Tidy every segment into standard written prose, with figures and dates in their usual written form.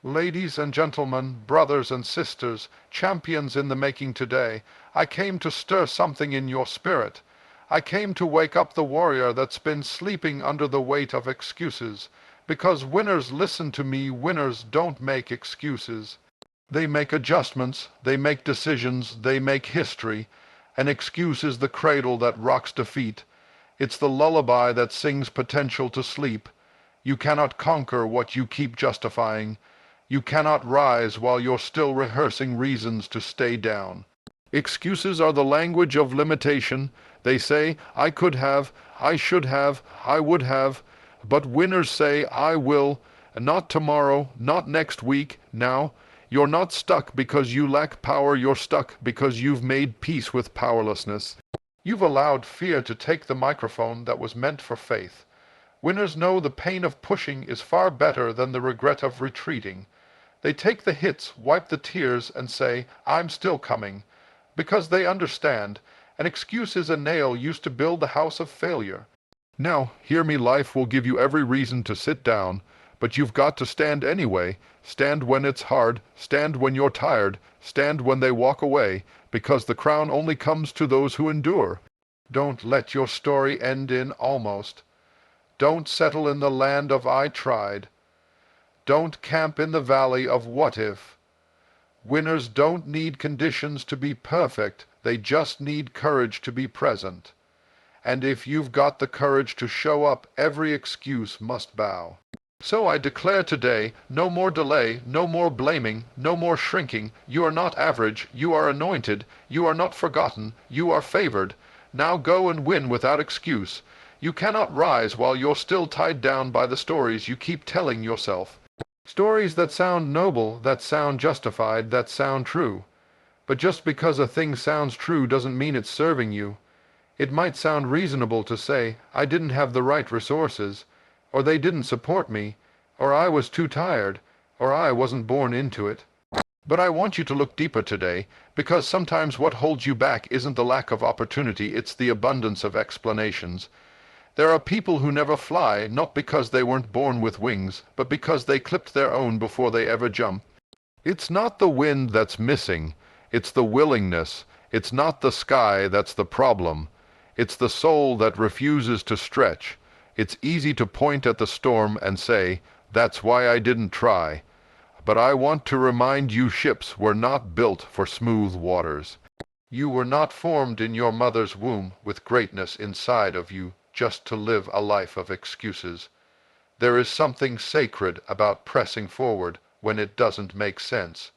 Ladies and gentlemen, brothers and sisters, champions in the making today, I came to stir something in your spirit. I came to wake up the warrior that's been sleeping under the weight of excuses. Because winners, listen to me, winners don't make excuses. They make adjustments, they make decisions, they make history. An excuse is the cradle that rocks defeat. It's the lullaby that sings potential to sleep. You cannot conquer what you keep justifying. You cannot rise while you're still rehearsing reasons to stay down. Excuses are the language of limitation. They say, I could have, I should have, I would have. But winners say, I will, not tomorrow, not next week, now. You're not stuck because you lack power, you're stuck because you've made peace with powerlessness. You've allowed fear to take the microphone that was meant for faith. Winners know the pain of pushing is far better than the regret of retreating. They take the hits, wipe the tears, and say, I'm still coming. Because they understand, an excuse is a nail used to build the house of failure. Now, hear me, life will give you every reason to sit down, but you've got to stand anyway. Stand when it's hard, stand when you're tired, stand when they walk away, because the crown only comes to those who endure. Don't let your story end in almost. Don't settle in the land of I tried. Don't camp in the valley of what if. Winners don't need conditions to be perfect, they just need courage to be present. And if you've got the courage to show up, every excuse must bow. So I declare today, no more delay, no more blaming, no more shrinking. You are not average, you are anointed, you are not forgotten, you are favored. Now go and win without excuse. You cannot rise while you're still tied down by the stories you keep telling yourself. Stories that sound noble, that sound justified, that sound true. But just because a thing sounds true doesn't mean it's serving you. It might sound reasonable to say, I didn't have the right resources, or they didn't support me, or I was too tired, or I wasn't born into it. But I want you to look deeper today, because sometimes what holds you back isn't the lack of opportunity, it's the abundance of explanations. There are people who never fly, not because they weren't born with wings, but because they clipped their own before they ever jump. It's not the wind that's missing, it's the willingness. It's not the sky that's the problem. It's the soul that refuses to stretch. It's easy to point at the storm and say, that's why I didn't try. But I want to remind you, ships were not built for smooth waters. You were not formed in your mother's womb with greatness inside of you just to live a life of excuses. There is something sacred about pressing forward when it doesn't make sense.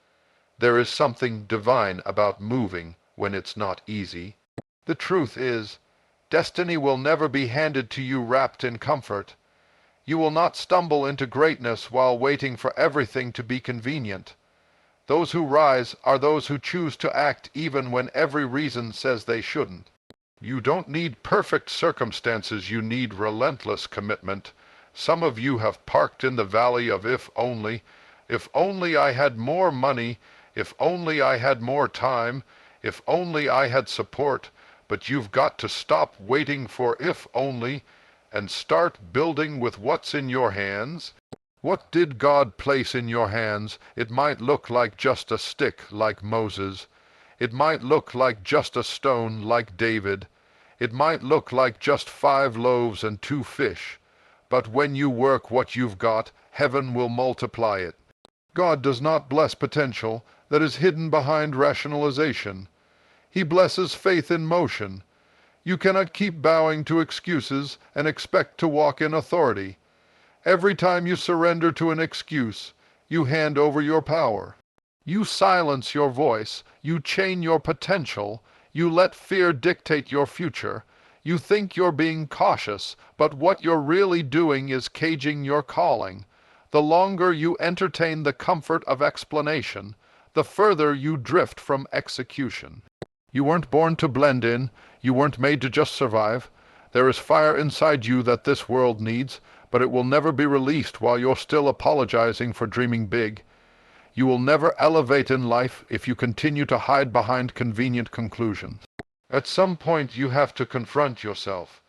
There is something divine about moving when it's not easy. The truth is, destiny will never be handed to you wrapped in comfort. You will not stumble into greatness while waiting for everything to be convenient. Those who rise are those who choose to act even when every reason says they shouldn't. You don't need perfect circumstances, you need relentless commitment. Some of you have parked in the valley of if only I had more money, if only I had more time, if only I had support. But you've got to stop waiting for if only and start building with what's in your hands. What did God place in your hands? It might look like just a stick, like Moses. It might look like just a stone, like David. It might look like just 5 loaves and 2 fish. But when you work what you've got, heaven will multiply it. God does not bless potential that is hidden behind rationalization. He blesses faith in motion. You cannot keep bowing to excuses and expect to walk in authority. Every time you surrender to an excuse, you hand over your power. You silence your voice, you chain your potential, you let fear dictate your future. You think you're being cautious, but what you're really doing is caging your calling. The longer you entertain the comfort of explanation, the further you drift from execution. You weren't born to blend in, you weren't made to just survive. There is fire inside you that this world needs, but it will never be released while you're still apologizing for dreaming big. You will never elevate in life if you continue to hide behind convenient conclusions. At some point you have to confront yourself.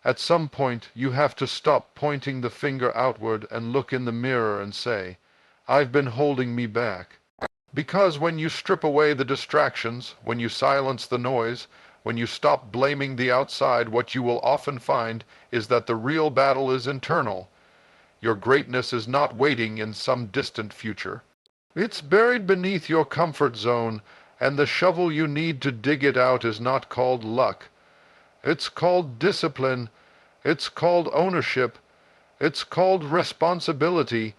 At some point you have to stop pointing the finger outward and look in the mirror and say, I've been holding me back. Because when you strip away the distractions, when you silence the noise, when you stop blaming the outside, what you will often find is that the real battle is internal. Your greatness is not waiting in some distant future. It's buried beneath your comfort zone, and the shovel you need to dig it out is not called luck. It's called discipline. It's called ownership. It's called responsibility.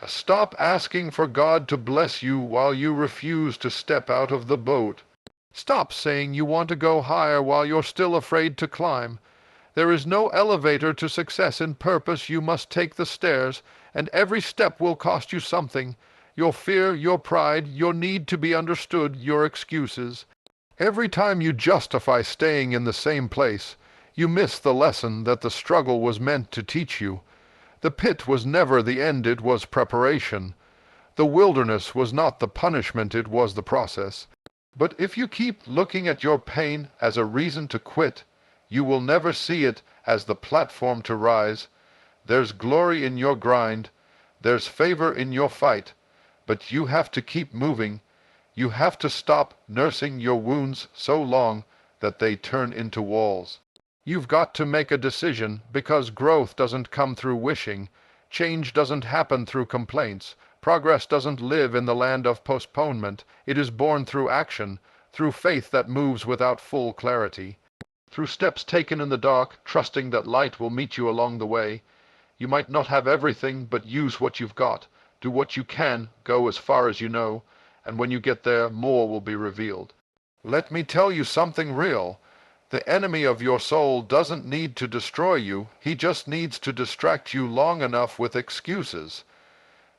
Stop asking for God to bless you while you refuse to step out of the boat. Stop saying you want to go higher while you're still afraid to climb. There is no elevator to success in purpose. You must take the stairs, and every step will cost you something. Your fear, your pride, your need to be understood, your excuses. Every time you justify staying in the same place, you miss the lesson that the struggle was meant to teach you. The pit was never the end, it was preparation. The wilderness was not the punishment, it was the process. But if you keep looking at your pain as a reason to quit, you will never see it as the platform to rise. There's glory in your grind. There's favor in your fight. But you have to keep moving. You have to stop nursing your wounds so long that they turn into walls. You've got to make a decision, because growth doesn't come through wishing. Change doesn't happen through complaints. Progress doesn't live in the land of postponement. It is born through action, through faith that moves without full clarity. Through steps taken in the dark, trusting that light will meet you along the way. You might not have everything, but use what you've got. Do what you can, go as far as you know, and when you get there, more will be revealed. Let me tell you something real. The enemy of your soul doesn't need to destroy you. He just needs to distract you long enough with excuses.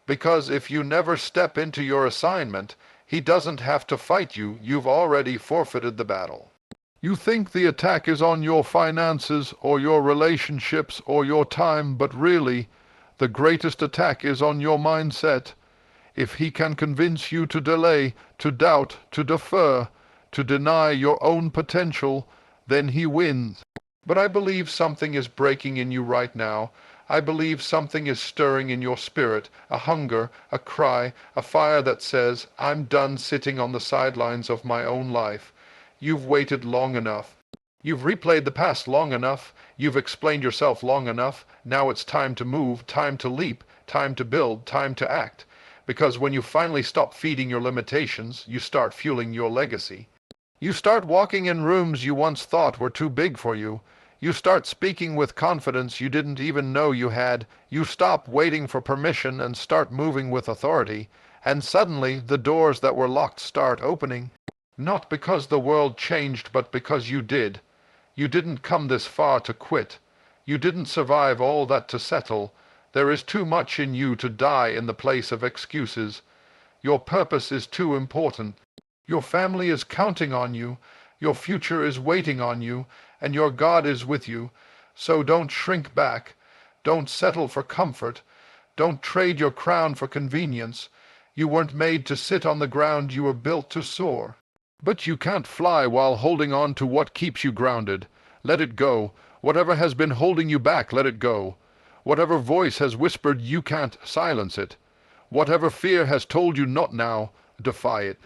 Because if you never step into your assignment, he doesn't have to fight you. You've already forfeited the battle. You think the attack is on your finances or your relationships or your time, but really, the greatest attack is on your mindset. If he can convince you to delay, to doubt, to defer, to deny your own potential, then he wins. But I believe something is breaking in you right now. I believe something is stirring in your spirit, a hunger, a cry, a fire that says, I'm done sitting on the sidelines of my own life. You've waited long enough. You've replayed the past long enough. You've explained yourself long enough. Now it's time to move, time to leap, time to build, time to act. Because when you finally stop feeding your limitations, you start fueling your legacy. You start walking in rooms you once thought were too big for you. You start speaking with confidence you didn't even know you had. You stop waiting for permission and start moving with authority. And suddenly the doors that were locked start opening. Not because the world changed, but because you did. You didn't come this far to quit. You didn't survive all that to settle. There is too much in you to die in the place of excuses. Your purpose is too important. Your family is counting on you. Your future is waiting on you, and your God is with you. So don't shrink back. Don't settle for comfort. Don't trade your crown for convenience. You weren't made to sit on the ground, you were built to soar. But you can't fly while holding on to what keeps you grounded. Let it go. Whatever has been holding you back, let it go. Whatever voice has whispered you can't, silence it. Whatever fear has told you not now, defy it.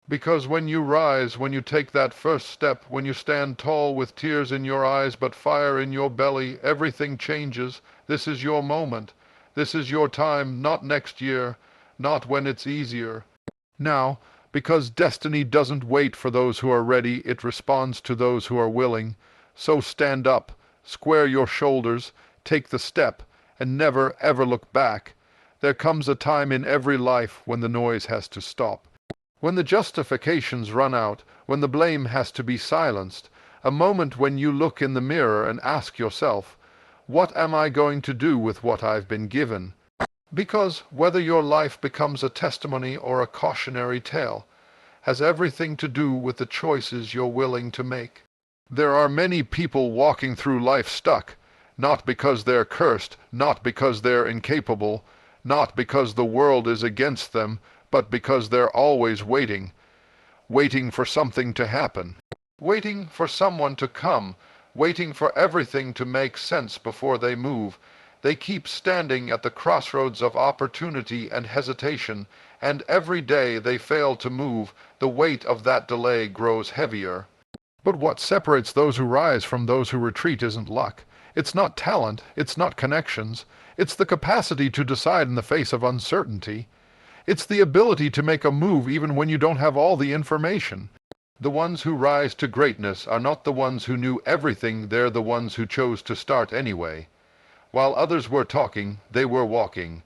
Because when you rise, when you take that first step, when you stand tall with tears in your eyes but fire in your belly, everything changes. This is your moment. This is your time, not next year, not when it's easier. Now, because destiny doesn't wait for those who are ready, it responds to those who are willing. So stand up, square your shoulders, take the step, and never ever look back. There comes a time in every life when the noise has to stop. When the justifications run out, when the blame has to be silenced, a moment when you look in the mirror and ask yourself, what am I going to do with what I've been given? Because whether your life becomes a testimony or a cautionary tale has everything to do with the choices you're willing to make. There are many people walking through life stuck, not because they're cursed, not because they're incapable, not because the world is against them, but because they're always waiting, waiting for something to happen, waiting for someone to come, waiting for everything to make sense before they move. They keep standing at the crossroads of opportunity and hesitation, and every day they fail to move, the weight of that delay grows heavier. But what separates those who rise from those who retreat isn't luck. It's not talent, it's not connections, it's the capacity to decide in the face of uncertainty. It's the ability to make a move even when you don't have all the information. The ones who rise to greatness are not the ones who knew everything, they're the ones who chose to start anyway. While others were talking, they were walking.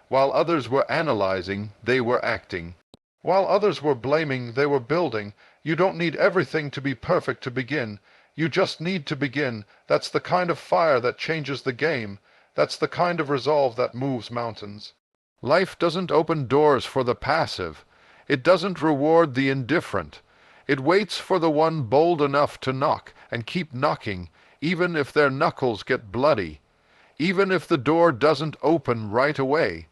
While others were analyzing, they were acting. While others were blaming, they were building. You don't need everything to be perfect to begin. You just need to begin. That's the kind of fire that changes the game. That's the kind of resolve that moves mountains. Life doesn't open doors for the passive. It doesn't reward the indifferent. It waits for the one bold enough to knock and keep knocking, even if their knuckles get bloody. Even if the door doesn't open right away.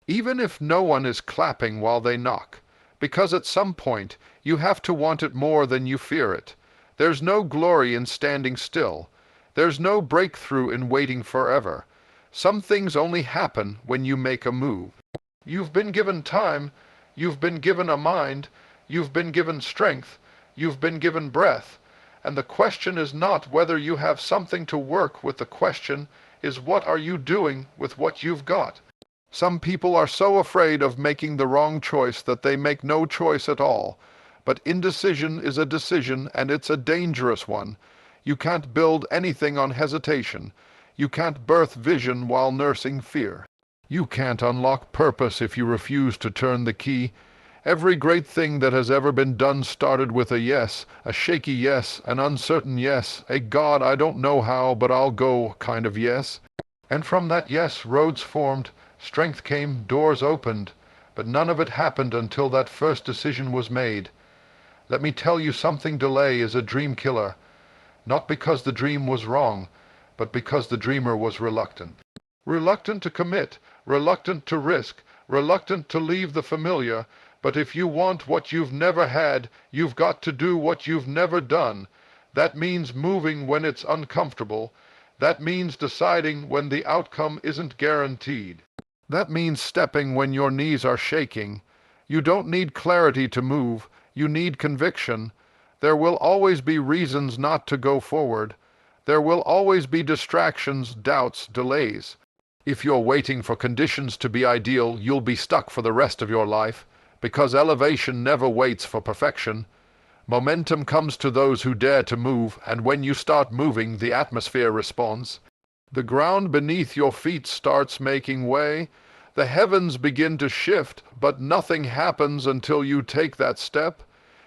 Even if no one is clapping while they knock. Because at some point, you have to want it more than you fear it. There's no glory in standing still. There's no breakthrough in waiting forever. Some things only happen when you make a move. You've been given time. You've been given a mind. You've been given strength. You've been given breath. And the question is not whether you have something to work with. The question is, what are you doing with what you've got? Some people are so afraid of making the wrong choice that they make no choice at all. But indecision is a decision, and it's a dangerous one. You can't build anything on hesitation. You can't birth vision while nursing fear. You can't unlock purpose if you refuse to turn the key. Every great thing that has ever been done started with a yes, a shaky yes, an uncertain yes, a God I don't know how but I'll go kind of yes. And from that yes, roads formed, strength came, doors opened, but none of it happened until that first decision was made. Let me tell you something, delay is a dream killer. Not because the dream was wrong, but because the dreamer was reluctant. Reluctant to commit, reluctant to risk, reluctant to leave the familiar. But if you want what you've never had, you've got to do what you've never done. That means moving when it's uncomfortable. That means deciding when the outcome isn't guaranteed. That means stepping when your knees are shaking. You don't need clarity to move. You need conviction. There will always be reasons not to go forward. There will always be distractions, doubts, delays. If you're waiting for conditions to be ideal, you'll be stuck for the rest of your life. Because elevation never waits for perfection. Momentum comes to those who dare to move, and when you start moving, the atmosphere responds. The ground beneath your feet starts making way. The heavens begin to shift, but nothing happens until you take that step.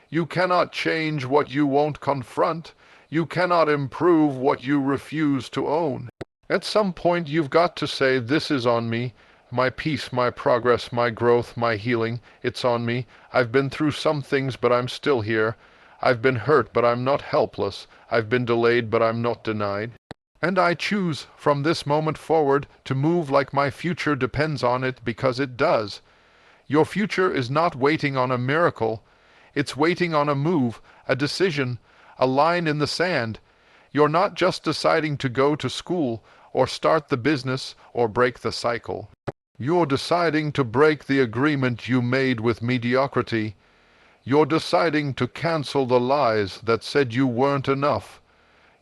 You cannot change what you won't confront. You cannot improve what you refuse to own. At some point, you've got to say, this is on me. My peace, my progress, my growth, my healing, it's on me. I've been through some things, but I'm still here. I've been hurt, but I'm not helpless. I've been delayed, but I'm not denied. And I choose, from this moment forward, to move like my future depends on it, because it does. Your future is not waiting on a miracle. It's waiting on a move, a decision, a line in the sand. You're not just deciding to go to school, or start the business, or break the cycle. You're deciding to break the agreement you made with mediocrity. You're deciding to cancel the lies that said you weren't enough.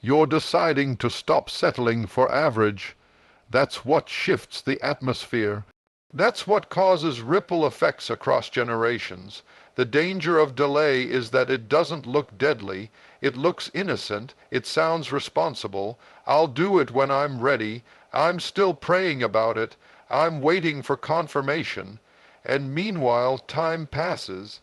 You're deciding to stop settling for average. That's what shifts the atmosphere. That's what causes ripple effects across generations. The danger of delay is that it doesn't look deadly. It looks innocent. It sounds responsible. I'll do it when I'm ready. I'm still praying about it. I'm waiting for confirmation. And meanwhile, time passes.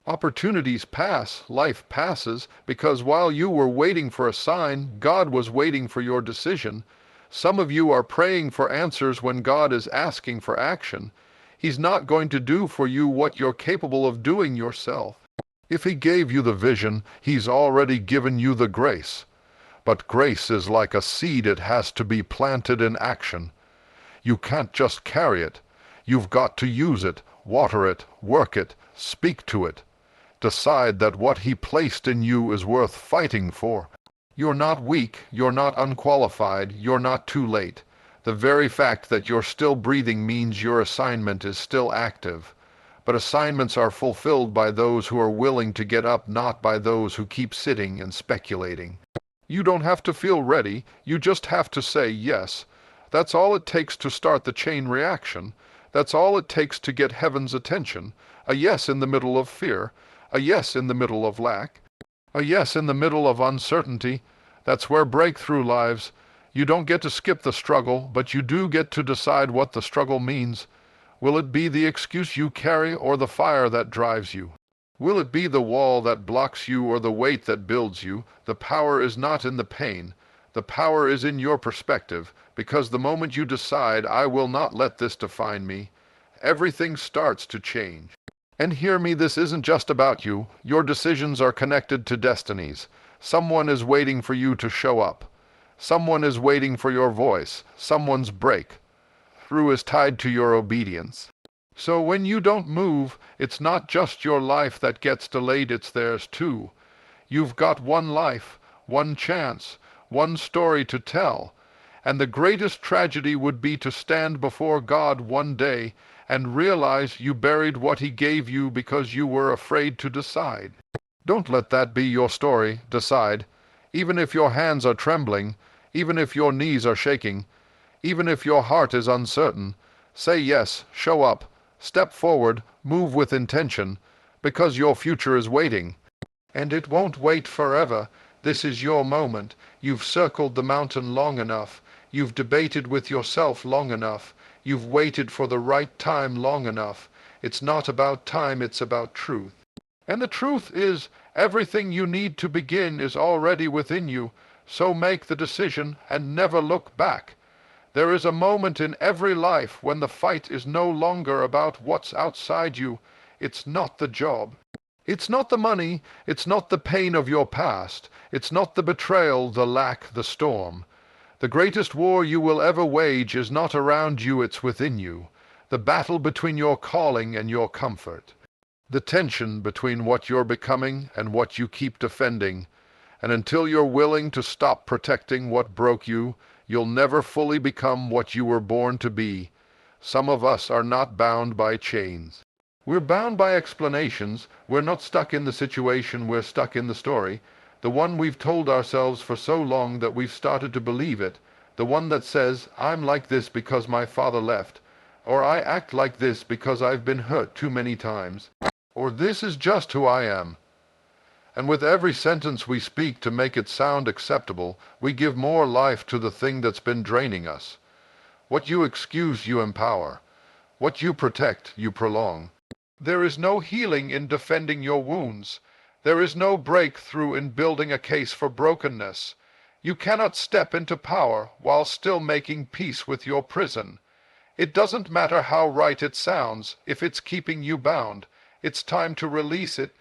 Opportunities pass, life passes, because while you were waiting for a sign, God was waiting for your decision. Some of you are praying for answers when God is asking for action. He's not going to do for you what you're capable of doing yourself. If He gave you the vision, He's already given you the grace. But grace is like a seed, it has to be planted in action. You can't just carry it. You've got to use it, water it, work it, speak to it. Decide that what He placed in you is worth fighting for. You're not weak, you're not unqualified, you're not too late. The very fact that you're still breathing means your assignment is still active. But assignments are fulfilled by those who are willing to get up, not by those who keep sitting and speculating. You don't have to feel ready, you just have to say yes. That's all it takes to start the chain reaction. That's all it takes to get heaven's attention. A yes in the middle of fear, a yes in the middle of lack, a yes in the middle of uncertainty. That's where breakthrough lies. You don't get to skip the struggle, but you do get to decide what the struggle means. Will it be the excuse you carry or the fire that drives you? Will it be the wall that blocks you or the weight that builds you? The power is not in the pain. The power is in your perspective, because the moment you decide, I will not let this define me, everything starts to change. And hear me, this isn't just about you. Your decisions are connected to destinies. Someone is waiting for you to show up. Someone is waiting for your voice. Someone's breakthrough is tied to your obedience. So when you don't move, it's not just your life that gets delayed, it's theirs too. You've got one life, one chance, one story to tell. And the greatest tragedy would be to stand before God one day and realize you buried what He gave you because you were afraid to decide. Don't let that be your story. Decide. Even if your hands are trembling, even if your knees are shaking, even if your heart is uncertain, say yes, show up, step forward, move with intention, because your future is waiting. And it won't wait forever. This is your moment. You've circled the mountain long enough. You've debated with yourself long enough. You've waited for the right time long enough. It's not about time, it's about truth. And the truth is, everything you need to begin is already within you. So make the decision and never look back. There is a moment in every life when the fight is no longer about what's outside you. It's not the job. It's not the money. It's not the pain of your past. It's not the betrayal, the lack, the storm. The greatest war you will ever wage is not around you, it's within you. The battle between your calling and your comfort. The tension between what you're becoming and what you keep defending. And until you're willing to stop protecting what broke you, you'll never fully become what you were born to be. Some of us are not bound by chains. We're bound by explanations. We're not stuck in the situation, we're stuck in the story. The one we've told ourselves for so long that we've started to believe it. The one that says, I'm like this because my father left. Or I act like this because I've been hurt too many times. Or this is just who I am. And with every sentence we speak to make it sound acceptable, we give more life to the thing that's been draining us. What you excuse, you empower. What you protect, you prolong. There is no healing in defending your wounds. There is no breakthrough in building a case for brokenness. You cannot step into power while still making peace with your prison. It doesn't matter how right it sounds, if it's keeping you bound. It's time to release it.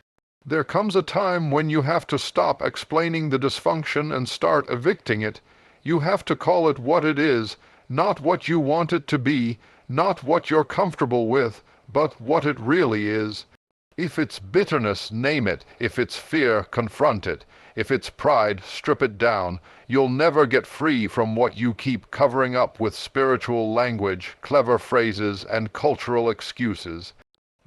There comes a time when you have to stop explaining the dysfunction and start evicting it. You have to call it what it is, not what you want it to be, not what you're comfortable with, but what it really is. If it's bitterness, name it. If it's fear, confront it. If it's pride, strip it down. You'll never get free from what you keep covering up with spiritual language, clever phrases, and cultural excuses.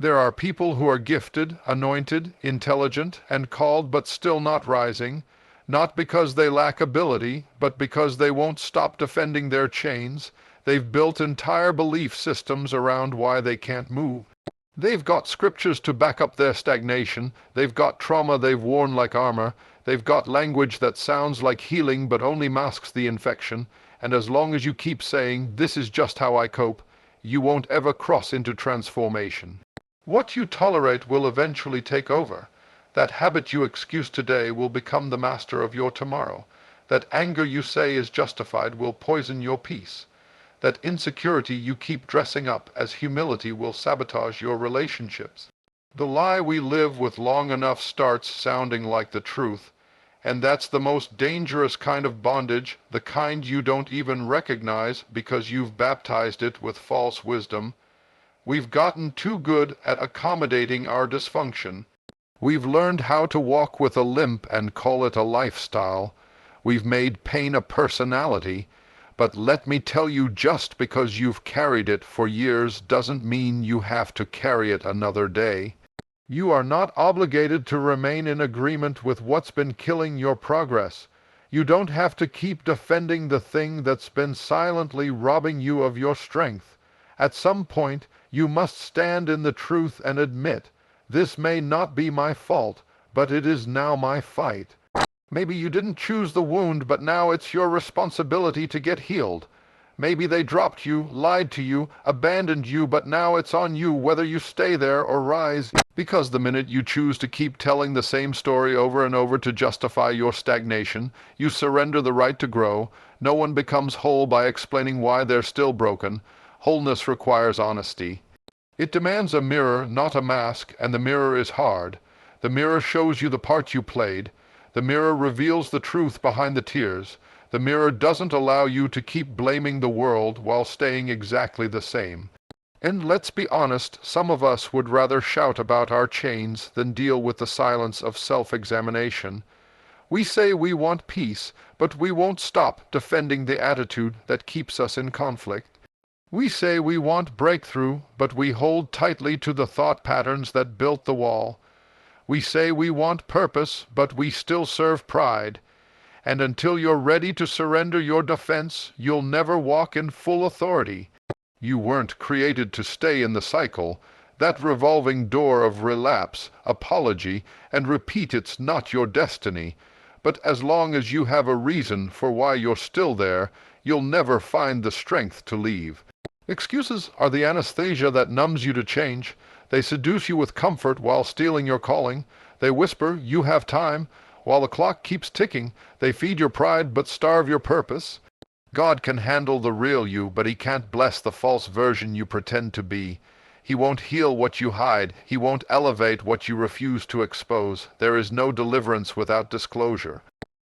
There are people who are gifted, anointed, intelligent, and called but still not rising, not because they lack ability, but because they won't stop defending their chains. They've built entire belief systems around why they can't move. They've got scriptures to back up their stagnation. They've got trauma they've worn like armor. They've got language that sounds like healing but only masks the infection. And as long as you keep saying, this is just how I cope, you won't ever cross into transformation. What you tolerate will eventually take over. That habit you excuse today will become the master of your tomorrow. That anger you say is justified will poison your peace. That insecurity you keep dressing up as humility will sabotage your relationships. The lie we live with long enough starts sounding like the truth, and that's the most dangerous kind of bondage, the kind you don't even recognize because you've baptized it with false wisdom. We've gotten too good at accommodating our dysfunction. We've learned how to walk with a limp and call it a lifestyle. We've made pain a personality. But let me tell you, just because you've carried it for years doesn't mean you have to carry it another day. You are not obligated to remain in agreement with what's been killing your progress. You don't have to keep defending the thing that's been silently robbing you of your strength. At some point, you must stand in the truth and admit, this may not be my fault, but it is now my fight. Maybe you didn't choose the wound, but now it's your responsibility to get healed. Maybe they dropped you, lied to you, abandoned you, but now it's on you whether you stay there or rise. Because the minute you choose to keep telling the same story over and over to justify your stagnation, you surrender the right to grow. No one becomes whole by explaining why they're still broken. Wholeness requires honesty. It demands a mirror, not a mask, and the mirror is hard. The mirror shows you the part you played. The mirror reveals the truth behind the tears. The mirror doesn't allow you to keep blaming the world while staying exactly the same. And let's be honest, some of us would rather shout about our chains than deal with the silence of self-examination. We say we want peace, but we won't stop defending the attitude that keeps us in conflict. We say we want breakthrough, but we hold tightly to the thought patterns that built the wall. We say we want purpose, but we still serve pride. And until you're ready to surrender your defense, you'll never walk in full authority. You weren't created to stay in the cycle. That revolving door of relapse, apology, and repeat, it's not your destiny. But as long as you have a reason for why you're still there, you'll never find the strength to leave. Excuses are the anesthesia that numbs you to change. They seduce you with comfort while stealing your calling. They whisper, you have time, while the clock keeps ticking. They feed your pride but starve your purpose. God can handle the real you, but he can't bless the false version you pretend to be. He won't heal what you hide. He won't elevate what you refuse to expose. There is no deliverance without disclosure.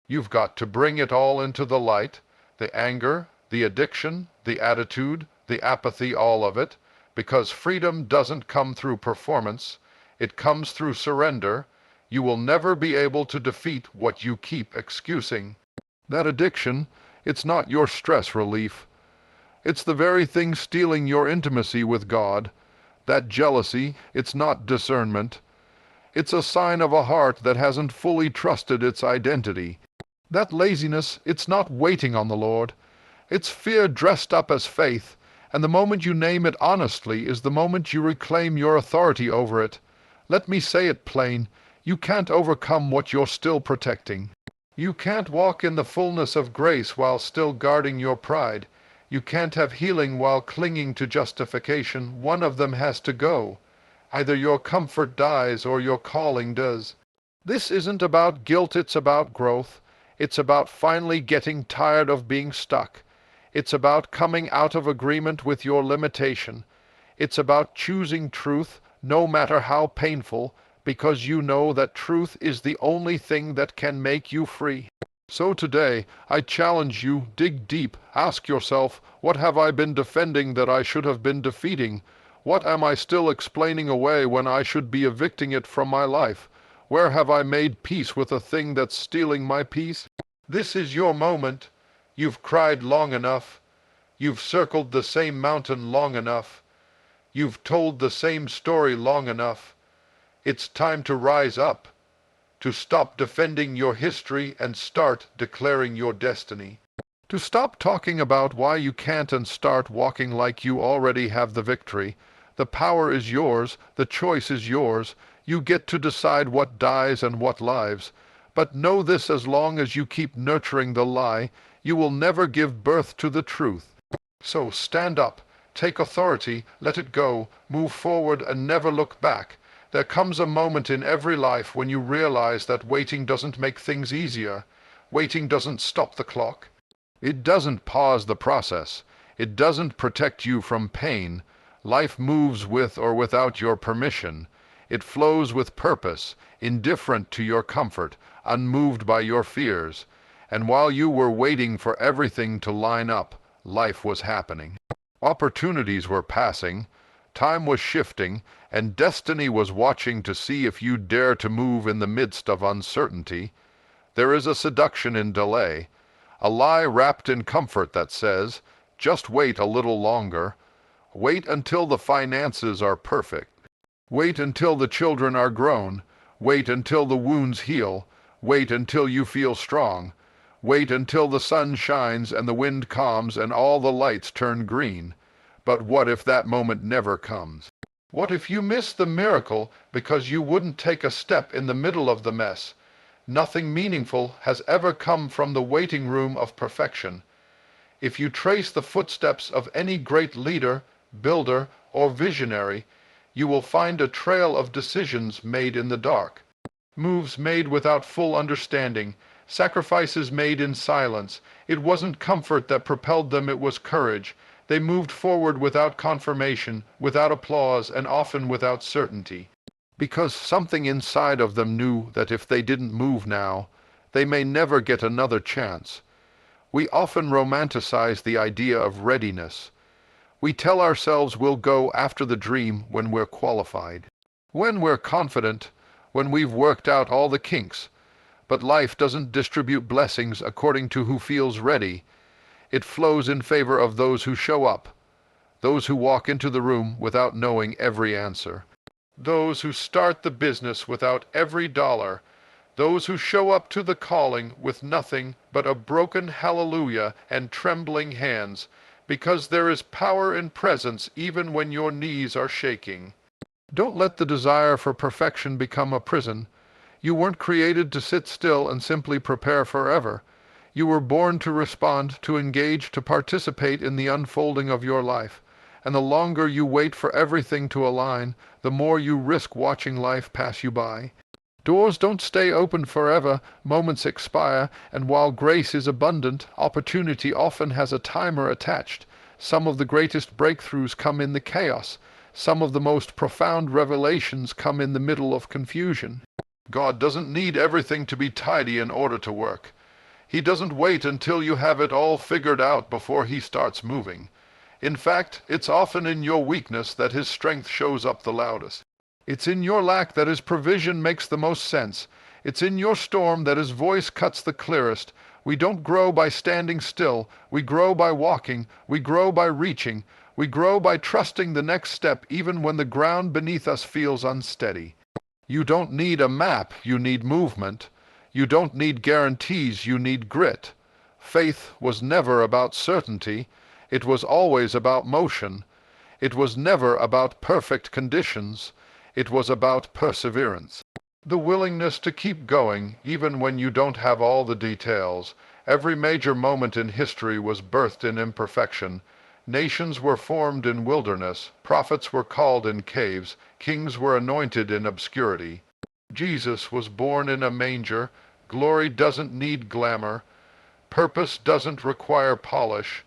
You've got to bring it all into the light. The anger, the addiction, the attitude, the apathy, all of it. Because freedom doesn't come through performance. It comes through surrender. You will never be able to defeat what you keep excusing. That addiction, it's not your stress relief. It's the very thing stealing your intimacy with God. That jealousy, it's not discernment. It's a sign of a heart that hasn't fully trusted its identity. That laziness, it's not waiting on the Lord. It's fear dressed up as faith, and the moment you name it honestly is the moment you reclaim your authority over it. Let me say it plain. You can't overcome what you're still protecting. You can't walk in the fullness of grace while still guarding your pride. You can't have healing while clinging to justification. One of them has to go. Either your comfort dies or your calling does. This isn't about guilt, it's about growth. It's about finally getting tired of being stuck. It's about coming out of agreement with your limitation. It's about choosing truth, no matter how painful, because you know that truth is the only thing that can make you free. So today, I challenge you, dig deep, ask yourself, what have I been defending that I should have been defeating? What am I still explaining away when I should be evicting it from my life? Where have I made peace with a thing that's stealing my peace? This is your moment. You've cried long enough. You've circled the same mountain long enough. You've told the same story long enough. It's time to rise up, to stop defending your history and start declaring your destiny. To stop talking about why you can't and start walking like you already have the victory. The power is yours, the choice is yours. You get to decide what dies and what lives. But know this, as long as you keep nurturing the lie, you will never give birth to the truth. So stand up, take authority, let it go, move forward and never look back. There comes a moment in every life when you realize that waiting doesn't make things easier. Waiting doesn't stop the clock. It doesn't pause the process. It doesn't protect you from pain. Life moves with or without your permission. It flows with purpose, indifferent to your comfort, unmoved by your fears. And while you were waiting for everything to line up, life was happening. Opportunities were passing. Time was shifting, and destiny was watching to see if you dare to move in the midst of uncertainty. There is a seduction in delay, A lie wrapped in comfort that says, just wait a little longer. Wait until the finances are perfect. Wait until the children are grown. Wait until the wounds heal. Wait until you feel strong. Wait until the sun shines and the wind calms and all the lights turn green. But what if that moment never comes? What if you miss the miracle because you wouldn't take a step in the middle of the mess? Nothing meaningful has ever come from the waiting room of perfection. If you trace the footsteps of any great leader, builder, or visionary, you will find a trail of decisions made in the dark, moves made without full understanding, sacrifices made in silence. It wasn't comfort that propelled them, it was courage. They moved forward without confirmation, without applause, and often without certainty, because something inside of them knew that if they didn't move now, they may never get another chance. We often romanticize the idea of readiness. We tell ourselves we'll go after the dream when we're qualified, when we're confident, when we've worked out all the kinks. But life doesn't distribute blessings according to who feels ready. It flows in favor of those who show up, those who walk into the room without knowing every answer, those who start the business without every dollar, those who show up to the calling with nothing but a broken hallelujah and trembling hands, because there is power in presence even when your knees are shaking. Don't let the desire for perfection become a prison. You weren't created to sit still and simply prepare forever. You were born to respond, to engage, to participate in the unfolding of your life. And the longer you wait for everything to align, the more you risk watching life pass you by. Doors don't stay open forever, moments expire, and while grace is abundant, opportunity often has a timer attached. Some of the greatest breakthroughs come in the chaos. Some of the most profound revelations come in the middle of confusion. God doesn't need everything to be tidy in order to work. He doesn't wait until you have it all figured out before he starts moving. In fact, it's often in your weakness that his strength shows up the loudest. It's in your lack that his provision makes the most sense. It's in your storm that his voice cuts the clearest. We don't grow by standing still. We grow by walking. We grow by reaching. We grow by trusting the next step even when the ground beneath us feels unsteady. You don't need a map, you need movement. You don't need guarantees, you need grit. Faith was never about certainty. It was always about motion. It was never about perfect conditions. It was about perseverance. The willingness to keep going, even when you don't have all the details. Every major moment in history was birthed in imperfection. Nations were formed in wilderness. Prophets were called in caves. Kings were anointed in obscurity. Jesus was born in a manger. Glory doesn't need glamour. Purpose doesn't require polish.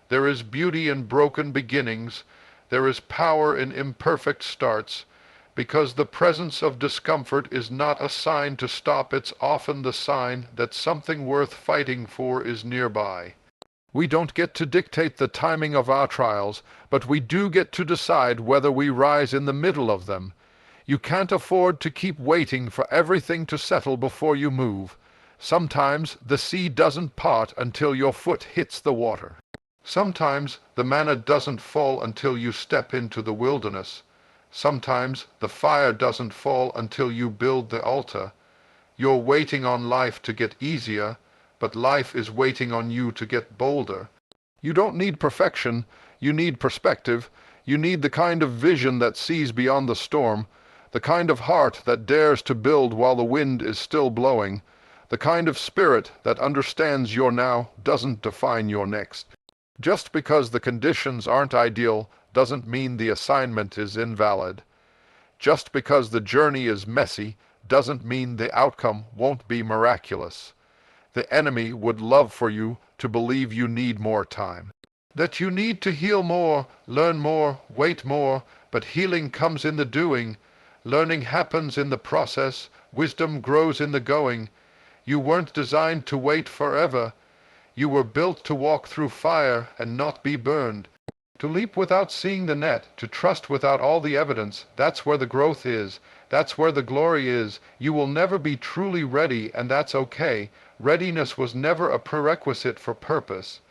There is beauty in broken beginnings. There is power in imperfect starts. Because the presence of discomfort is not a sign to stop, it's often the sign that something worth fighting for is nearby. We don't get to dictate the timing of our trials, but we do get to decide whether we rise in the middle of them. You can't afford to keep waiting for everything to settle before you move. Sometimes the sea doesn't part until your foot hits the water. Sometimes the manna doesn't fall until you step into the wilderness. Sometimes the fire doesn't fall until you build the altar. You're waiting on life to get easier, but life is waiting on you to get bolder. You don't need perfection, you need perspective. You need the kind of vision that sees beyond the storm, the kind of heart that dares to build while the wind is still blowing, the kind of spirit that understands your now doesn't define your next. Just because the conditions aren't ideal doesn't mean the assignment is invalid. Just because the journey is messy doesn't mean the outcome won't be miraculous. The enemy would love for you to believe you need more time, that you need to heal more, learn more, wait more, but healing comes in the doing. Learning happens in the process. Wisdom grows in the going. You weren't designed to wait forever. You were built to walk through fire and not be burned. To leap without seeing the net, to trust without all the evidence, that's where the growth is. That's where the glory is. You will never be truly ready, and that's okay. Readiness was never a prerequisite for purpose.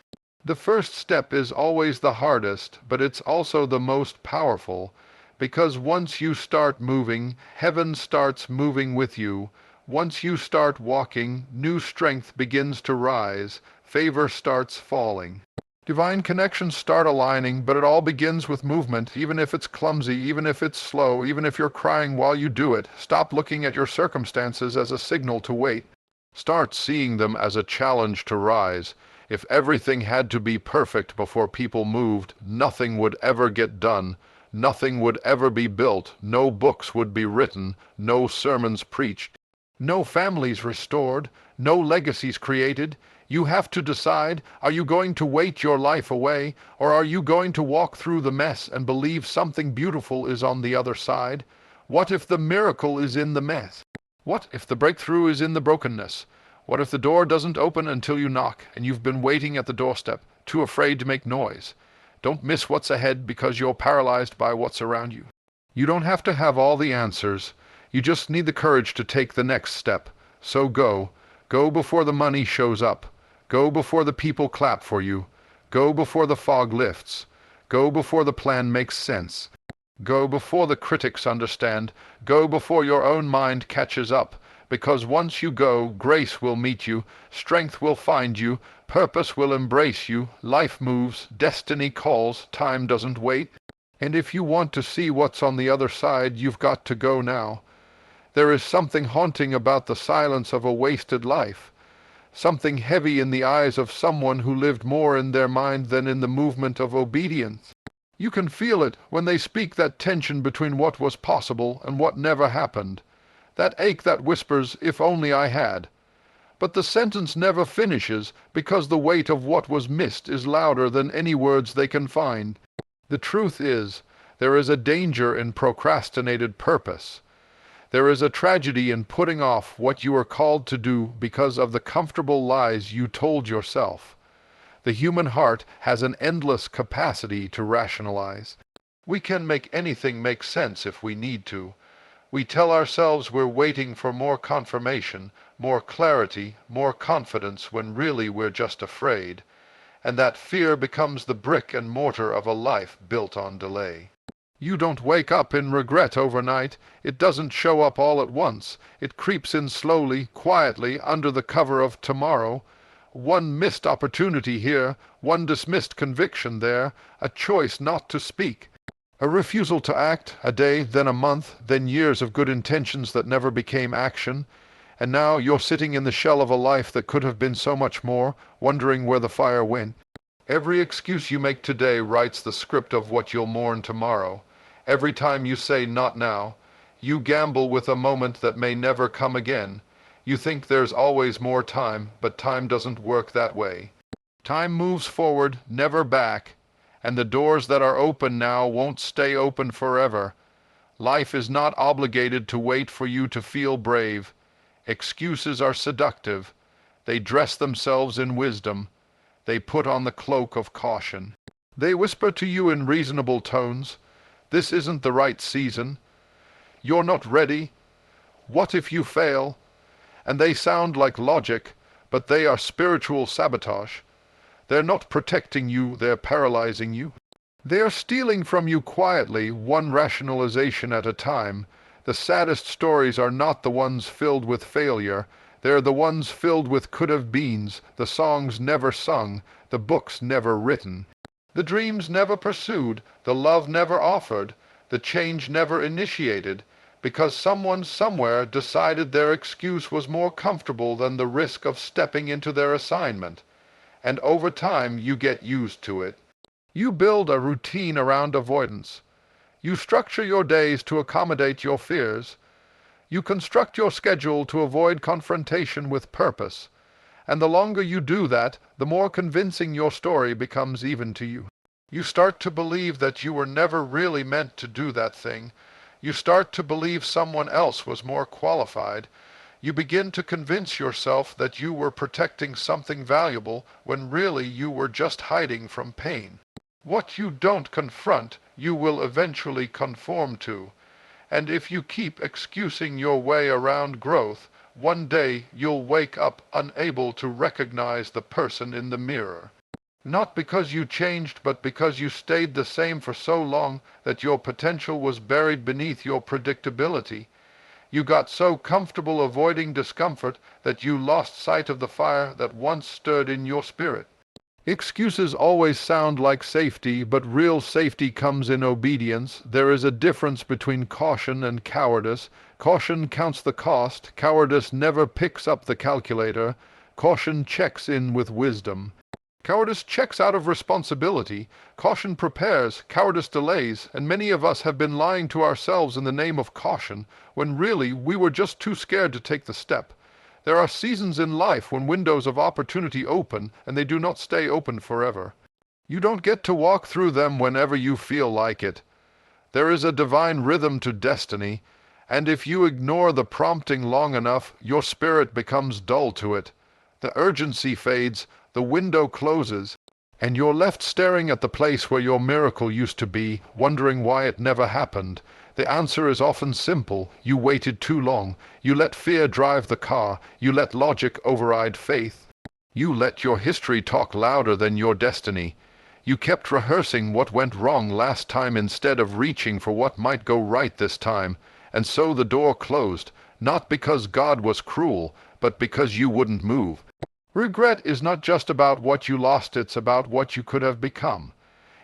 The first step is always the hardest, but it's also the most powerful, because once you start moving, heaven starts moving with you. Once you start walking, new strength begins to rise, favor starts falling. Divine connections start aligning, but it all begins with movement, even if it's clumsy, even if it's slow, even if you're crying while you do it. Stop looking at your circumstances as a signal to wait. Start seeing them as a challenge to rise. If everything had to be perfect before people moved, nothing would ever get done. Nothing would ever be built. No books would be written. No sermons preached. No families restored. No legacies created. You have to decide, are you going to wait your life away, or are you going to walk through the mess and believe something beautiful is on the other side? What if the miracle is in the mess? What if the breakthrough is in the brokenness? What if the door doesn't open until you knock, and you've been waiting at the doorstep, too afraid to make noise? Don't miss what's ahead because you're paralyzed by what's around you. You don't have to have all the answers. You just need the courage to take the next step. So go. Go before the money shows up. Go before the people clap for you. Go before the fog lifts. Go before the plan makes sense. Go before the critics understand. Go before your own mind catches up. Because once you go, grace will meet you, strength will find you, purpose will embrace you, life moves, destiny calls, time doesn't wait. And if you want to see what's on the other side, you've got to go now. There is something haunting about the silence of a wasted life, something heavy in the eyes of someone who lived more in their mind than in the movement of obedience. You can feel it when they speak, that tension between what was possible and what never happened. That ache that whispers, if only I had. But the sentence never finishes because the weight of what was missed is louder than any words they can find. The truth is, there is a danger in procrastinated purpose. There is a tragedy in putting off what you are called to do because of the comfortable lies you told yourself. The human heart has an endless capacity to rationalize. We can make anything make sense if we need to. We tell ourselves we're waiting for more confirmation, more clarity, more confidence, when really we're just afraid. And that fear becomes the brick and mortar of a life built on delay. You don't wake up in regret overnight. It doesn't show up all at once. It creeps in slowly, quietly, under the cover of tomorrow. One missed opportunity here, one dismissed conviction there, a choice not to speak. A refusal to act, a day, then a month, then years of good intentions that never became action. And now you're sitting in the shell of a life that could have been so much more, wondering where the fire went. Every excuse you make today writes the script of what you'll mourn tomorrow. Every time you say not now, you gamble with a moment that may never come again. You think there's always more time, but time doesn't work that way. Time moves forward, never back. And the doors that are open now won't stay open forever. Life is not obligated to wait for you to feel brave. Excuses are seductive. They dress themselves in wisdom. They put on the cloak of caution. They whisper to you in reasonable tones, "This isn't the right season. You're not ready. What if you fail?" And they sound like logic, but they are spiritual sabotage. They're not protecting you, they're paralyzing you. They are stealing from you quietly, one rationalization at a time. The saddest stories are not the ones filled with failure. They're the ones filled with could-have-beens, the songs never sung, the books never written. The dreams never pursued, the love never offered, the change never initiated, because someone somewhere decided their excuse was more comfortable than the risk of stepping into their assignment. And over time you get used to it. You build a routine around avoidance. You structure your days to accommodate your fears. You construct your schedule to avoid confrontation with purpose. And the longer you do that, the more convincing your story becomes even to you. You start to believe that you were never really meant to do that thing. You start to believe someone else was more qualified. You begin to convince yourself that you were protecting something valuable when really you were just hiding from pain. What you don't confront, you will eventually conform to. And if you keep excusing your way around growth, one day you'll wake up unable to recognize the person in the mirror. Not because you changed, but because you stayed the same for so long that your potential was buried beneath your predictability. You got so comfortable avoiding discomfort that you lost sight of the fire that once stirred in your spirit. Excuses always sound like safety, but real safety comes in obedience. There is a difference between caution and cowardice. Caution counts the cost. Cowardice never picks up the calculator. Caution checks in with wisdom. Cowardice checks out of responsibility. Caution prepares, cowardice delays, and many of us have been lying to ourselves in the name of caution, when really we were just too scared to take the step. There are seasons in life when windows of opportunity open, and they do not stay open forever. You don't get to walk through them whenever you feel like it. There is a divine rhythm to destiny, and if you ignore the prompting long enough, your spirit becomes dull to it. The urgency fades, the window closes, and you're left staring at the place where your miracle used to be, wondering why it never happened. The answer is often simple. You waited too long. You let fear drive the car. You let logic override faith. You let your history talk louder than your destiny. You kept rehearsing what went wrong last time instead of reaching for what might go right this time. And so the door closed, not because God was cruel, but because you wouldn't move. Regret is not just about what you lost, it's about what you could have become.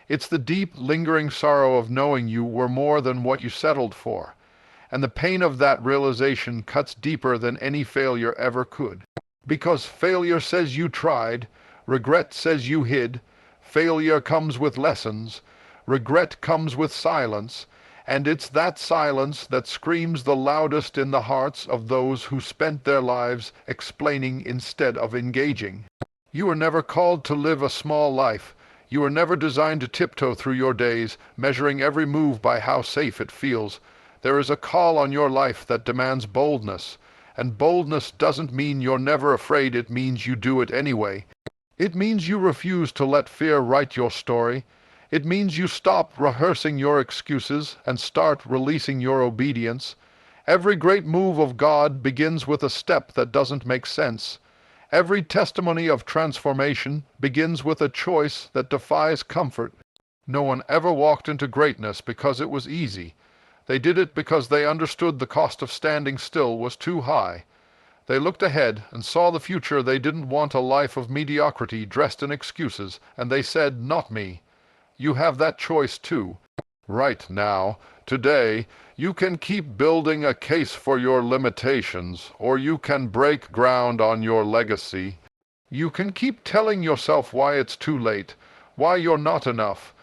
It's the deep, lingering sorrow of knowing you were more than what you settled for. And the pain of that realization cuts deeper than any failure ever could. Because failure says you tried, regret says you hid, failure comes with lessons, regret comes with silence, and it's that silence that screams the loudest in the hearts of those who spent their lives explaining instead of engaging. You were never called to live a small life. You were never designed to tiptoe through your days, measuring every move by how safe it feels. There is a call on your life that demands boldness, and boldness doesn't mean you're never afraid, it means you do it anyway. It means you refuse to let fear write your story. It means you stop rehearsing your excuses and start releasing your obedience. Every great move of God begins with a step that doesn't make sense. Every testimony of transformation begins with a choice that defies comfort. No one ever walked into greatness because it was easy. They did it because they understood the cost of standing still was too high. They looked ahead and saw the future. They didn't want a life of mediocrity dressed in excuses, and they said, "Not me." You have that choice too. Right now, today, you can keep building a case for your limitations, or you can break ground on your legacy. You can keep telling yourself why it's too late, why you're not enough,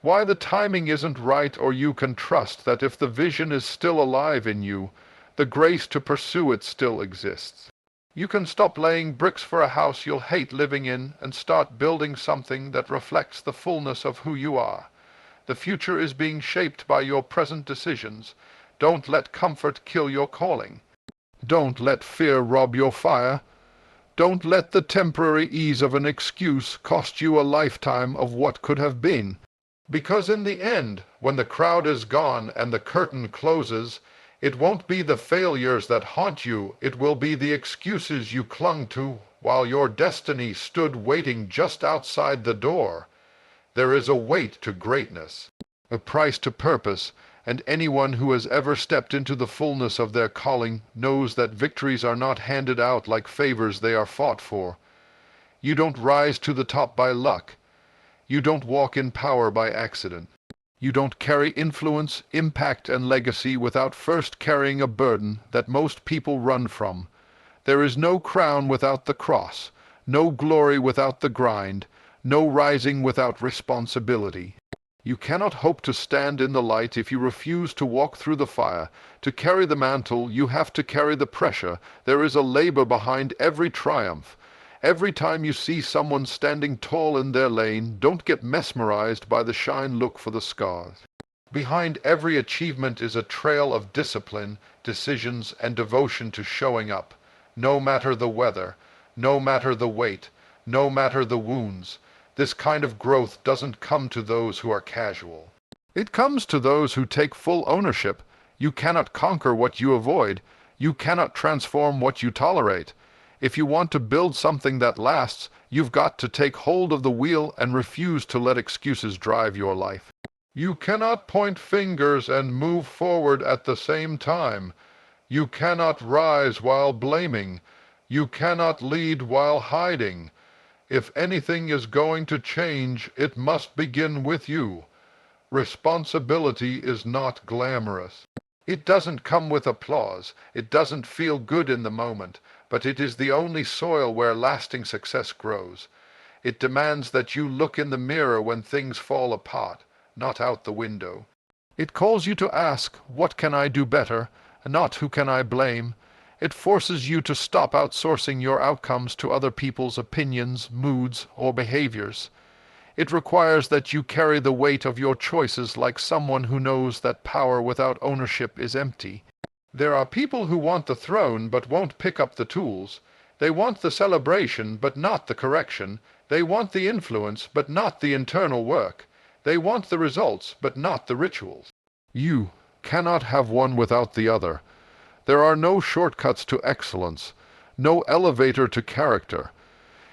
why the timing isn't right, or you can trust that if the vision is still alive in you, the grace to pursue it still exists. You can stop laying bricks for a house you'll hate living in and start building something that reflects the fullness of who you are. The future is being shaped by your present decisions. Don't let comfort kill your calling. Don't let fear rob your fire. Don't let the temporary ease of an excuse cost you a lifetime of what could have been. Because in the end, when the crowd is gone and the curtain closes, it won't be the failures that haunt you, it will be the excuses you clung to while your destiny stood waiting just outside the door. There is a weight to greatness, a price to purpose, and anyone who has ever stepped into the fullness of their calling knows that victories are not handed out like favors, they are fought for. You don't rise to the top by luck. You don't walk in power by accident. You don't carry influence, impact, and legacy without first carrying a burden that most people run from. There is no crown without the cross, no glory without the grind, no rising without responsibility. You cannot hope to stand in the light if you refuse to walk through the fire. To carry the mantle, you have to carry the pressure. There is a labor behind every triumph. Every time you see someone standing tall in their lane, don't get mesmerized by the shine, look for the scars. Behind every achievement is a trail of discipline, decisions, and devotion to showing up. No matter the weather, no matter the weight, no matter the wounds. This kind of growth doesn't come to those who are casual. It comes to those who take full ownership. You cannot conquer what you avoid. You cannot transform what you tolerate. If you want to build something that lasts, you've got to take hold of the wheel and refuse to let excuses drive your life. You cannot point fingers and move forward at the same time. You cannot rise while blaming. You cannot lead while hiding. If anything is going to change, it must begin with you. Responsibility is not glamorous. It doesn't come with applause. It doesn't feel good in the moment, but it is the only soil where lasting success grows. It demands that you look in the mirror when things fall apart, not out the window. It calls you to ask, what can I do better, not who can I blame? It forces you to stop outsourcing your outcomes to other people's opinions, moods, or behaviors. It requires that you carry the weight of your choices like someone who knows that power without ownership is empty. There are people who want the throne but won't pick up the tools. They want the celebration but not the correction. They want the influence but not the internal work. They want the results but not the rituals. You cannot have one without the other. There are no shortcuts to excellence, no elevator to character.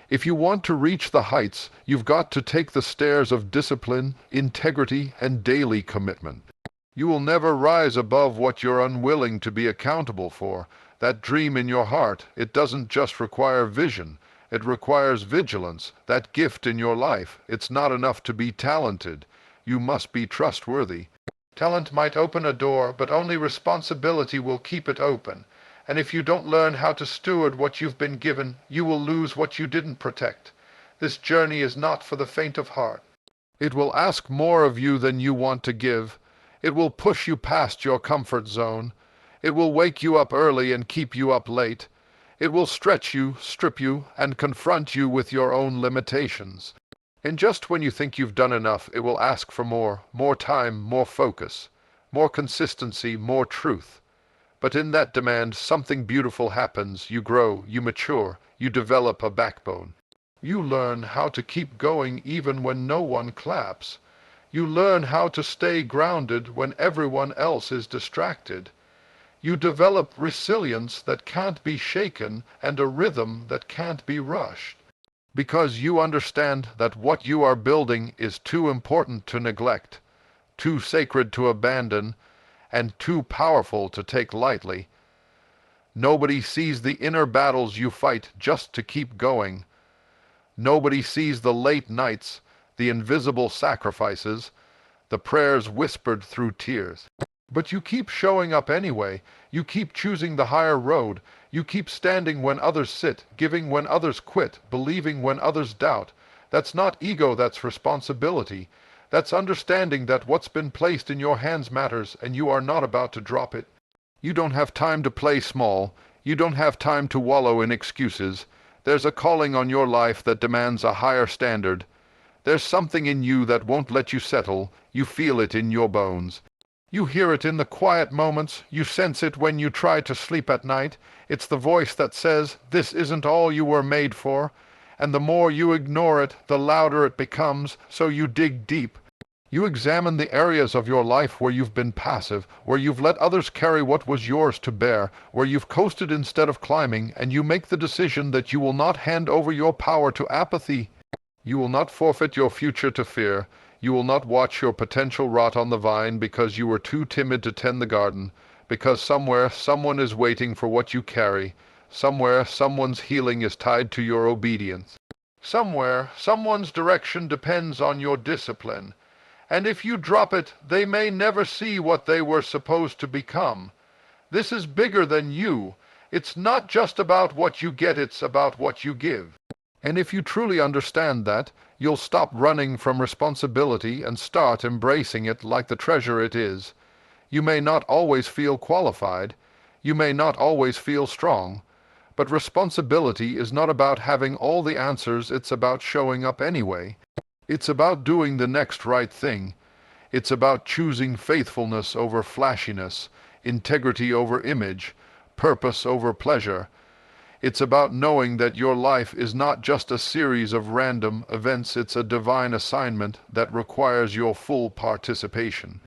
If you want to reach the heights, you've got to take the stairs of discipline, integrity, and daily commitment. You will never rise above what you're unwilling to be accountable for. That dream in your heart, it doesn't just require vision. It requires vigilance. That gift in your life, it's not enough to be talented. You must be trustworthy. Talent might open a door, but only responsibility will keep it open. And if you don't learn how to steward what you've been given, you will lose what you didn't protect. This journey is not for the faint of heart. It will ask more of you than you want to give. It will push you past your comfort zone. It will wake you up early and keep you up late. It will stretch you, strip you, and confront you with your own limitations. And just when you think you've done enough, it will ask for more time, more focus, more consistency, more truth. But in that demand, something beautiful happens. You grow, you mature, you develop a backbone. You learn how to keep going even when no one claps. You learn how to stay grounded when everyone else is distracted. You develop resilience that can't be shaken and a rhythm that can't be rushed. Because you understand that what you are building is too important to neglect, too sacred to abandon, and too powerful to take lightly. Nobody sees the inner battles you fight just to keep going. Nobody sees the late nights, the invisible sacrifices, the prayers whispered through tears. But you keep showing up anyway. You keep choosing the higher road. You keep standing when others sit, giving when others quit, believing when others doubt. That's not ego, that's responsibility. That's understanding that what's been placed in your hands matters, and you are not about to drop it. You don't have time to play small. You don't have time to wallow in excuses. There's a calling on your life that demands a higher standard. There's something in you that won't let you settle. You feel it in your bones. You hear it in the quiet moments. You sense it when you try to sleep at night. It's the voice that says, this isn't all you were made for. And the more you ignore it, the louder it becomes, so you dig deep. You examine the areas of your life where you've been passive, where you've let others carry what was yours to bear, where you've coasted instead of climbing, and you make the decision that you will not hand over your power to apathy. You will not forfeit your future to fear. You will not watch your potential rot on the vine because you were too timid to tend the garden, because somewhere someone is waiting for what you carry. Somewhere someone's healing is tied to your obedience. Somewhere someone's direction depends on your discipline. And if you drop it, they may never see what they were supposed to become. This is bigger than you. It's not just about what you get, it's about what you give. And if you truly understand that, you'll stop running from responsibility and start embracing it like the treasure it is. You may not always feel qualified. You may not always feel strong. But responsibility is not about having all the answers, it's about showing up anyway. It's about doing the next right thing. It's about choosing faithfulness over flashiness, integrity over image, purpose over pleasure. It's about knowing that your life is not just a series of random events, it's a divine assignment that requires your full participation.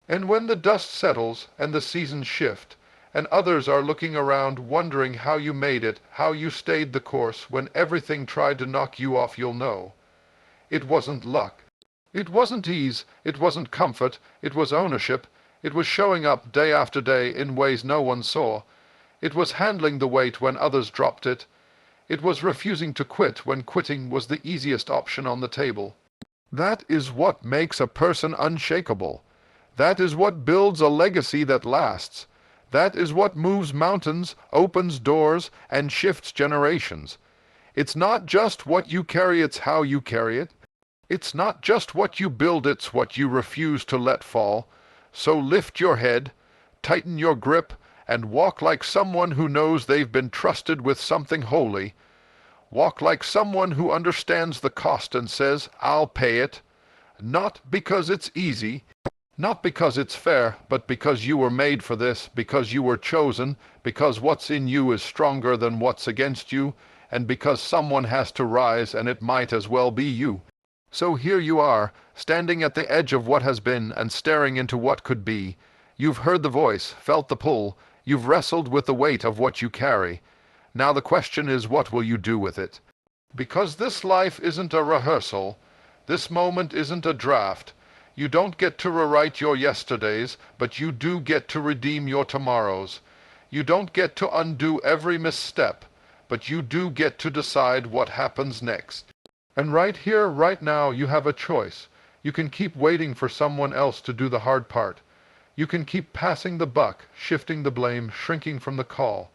And when the dust settles and the seasons shift, and others are looking around wondering how you made it, how you stayed the course when everything tried to knock you off, you'll know. It wasn't luck. It wasn't ease. It wasn't comfort. It was ownership. It was showing up day after day in ways no one saw. It was handling the weight when others dropped it. It was refusing to quit when quitting was the easiest option on the table. That is what makes a person unshakable. That is what builds a legacy that lasts. That is what moves mountains, opens doors, and shifts generations. It's not just what you carry, it's how you carry it. It's not just what you build, it's what you refuse to let fall. So lift your head, tighten your grip, and walk like someone who knows they've been trusted with something holy. Walk like someone who understands the cost and says, I'll pay it. Not because it's easy, not because it's fair, but because you were made for this, because you were chosen, because what's in you is stronger than what's against you, and because someone has to rise, and it might as well be you. So here you are, standing at the edge of what has been and staring into what could be. You've heard the voice, felt the pull, you've wrestled with the weight of what you carry. Now the question is, what will you do with it? Because this life isn't a rehearsal, this moment isn't a draft. You don't get to rewrite your yesterdays, but you do get to redeem your tomorrows. You don't get to undo every misstep, but you do get to decide what happens next. And right here, right now, you have a choice. You can keep waiting for someone else to do the hard part. You can keep passing the buck, shifting the blame, shrinking from the call.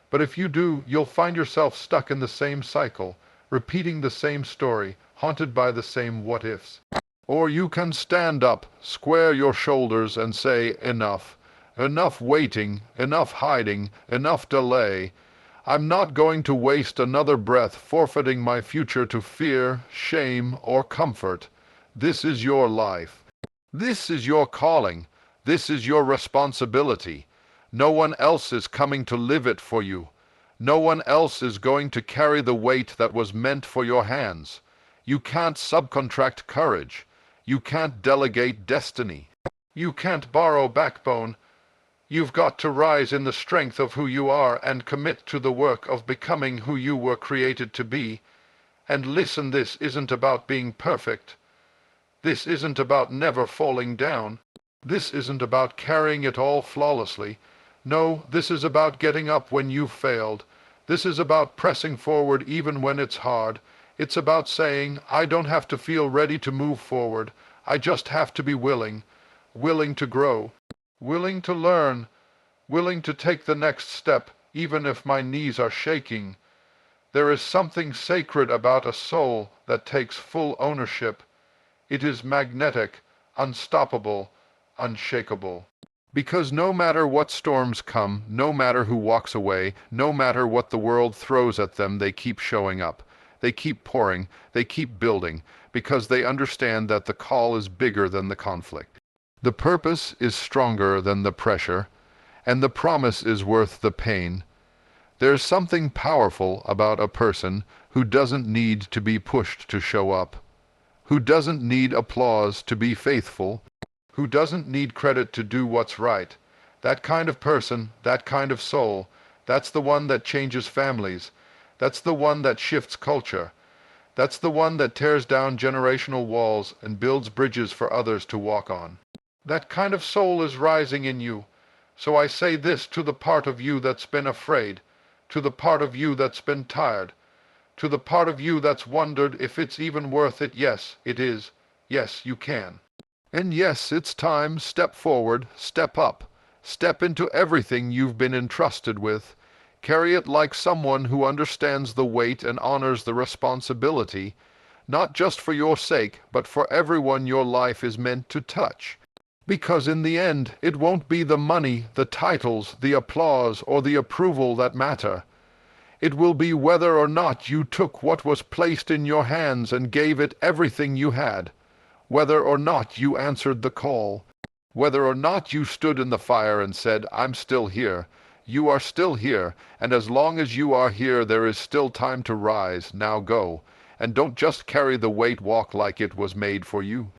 But if you do, you'll find yourself stuck in the same cycle, repeating the same story, haunted by the same what-ifs. Or you can stand up, square your shoulders, and say, enough. Enough waiting, enough hiding, enough delay. I'm not going to waste another breath forfeiting my future to fear, shame, or comfort. This is your life. This is your calling. This is your responsibility. No one else is coming to live it for you. No one else is going to carry the weight that was meant for your hands. You can't subcontract courage. You can't delegate destiny. You can't borrow backbone. You've got to rise in the strength of who you are and commit to the work of becoming who you were created to be. And listen, this isn't about being perfect. This isn't about never falling down. This isn't about carrying it all flawlessly. No, this is about getting up when you've failed. This is about pressing forward even when it's hard. It's about saying, I don't have to feel ready to move forward. I just have to be willing. Willing to grow. Willing to learn. Willing to take the next step, even if my knees are shaking. There is something sacred about a soul that takes full ownership. It is magnetic, unstoppable, unshakable. Because no matter what storms come, no matter who walks away, no matter what the world throws at them, they keep showing up. They keep pouring, they keep building, because they understand that the call is bigger than the conflict. The purpose is stronger than the pressure, and the promise is worth the pain. There's something powerful about a person who doesn't need to be pushed to show up, who doesn't need applause to be faithful, who doesn't need credit to do what's right. That kind of person, that kind of soul, that's the one that changes families. That's the one that shifts culture. That's the one that tears down generational walls and builds bridges for others to walk on. That kind of soul is rising in you. So I say this to the part of you that's been afraid, to the part of you that's been tired, to the part of you that's wondered if it's even worth it. Yes, it is. Yes, you can. And yes, it's time. Step forward, step up, step into everything you've been entrusted with. Carry it like someone who understands the weight and honors the responsibility, not just for your sake, but for everyone your life is meant to touch. Because in the end, it won't be the money, the titles, the applause, or the approval that matter. It will be whether or not you took what was placed in your hands and gave it everything you had, whether or not you answered the call, whether or not you stood in the fire and said, I'm still here. You are still here, and as long as you are here, there is still time to rise. Now go, and don't just carry the weight, walk like it was made for you.